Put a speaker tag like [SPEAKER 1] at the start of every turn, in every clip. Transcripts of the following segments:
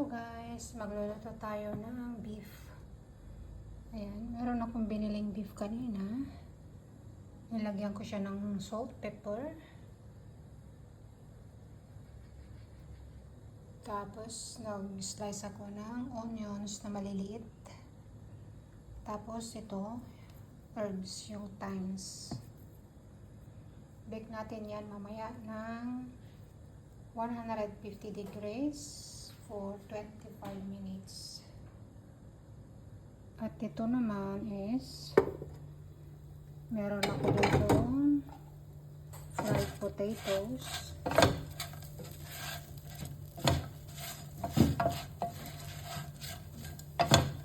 [SPEAKER 1] Hello guys, magluluto tayo ng beef. Ayan, meron akong biniling beef kanina. Nilagyan ko siya ng salt, pepper. Tapos, nag-slice ako ng onions na maliliit. Tapos, ito, herbs, yung thymes. Bake natin yan mamaya ng 150 degrees for 25 minutes. At ito naman is meron ako dito fried potatoes.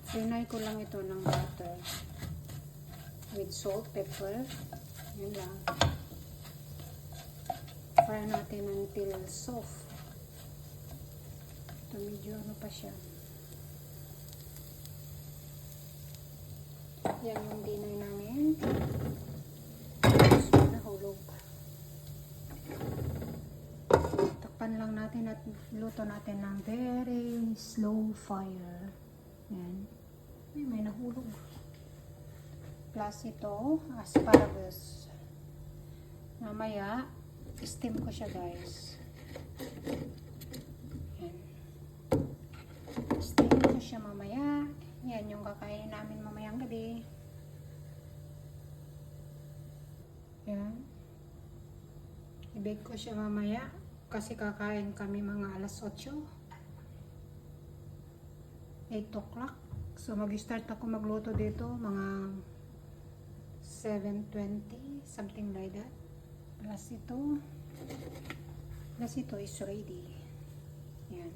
[SPEAKER 1] Frinay ko lang ito ng butter with salt, pepper. Yun lang. Fry natin until soft. Ito medyo ano pa siya. Yan yung dinner namin. So, nahulog. Takpan lang natin at luto natin ng very slow fire. Yan. May nahulog. Plus ito, asparagus. Mamaya, steam ko siya guys. Yan. Steam ko siya mamaya. Yan yung kakainin namin mamayang gabi. Yan. I-bake ko siya mamaya kasi kakain kami mga alas 8. 8 o'clock. So mag-start ako magluto dito mga 7:20, something like that. Plus ito is ready. Yan.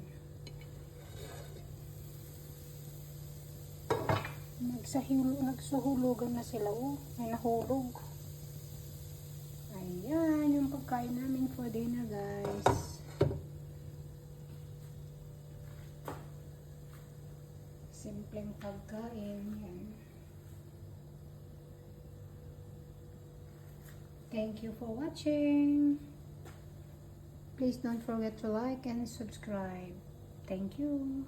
[SPEAKER 1] Nagsahulugan na sila. Oh, may nahulog. Ayan, yung pagkain namin for dinner, guys. Simpleng pagkain. Yan. Thank you for watching. Please don't forget to like and subscribe. Thank you.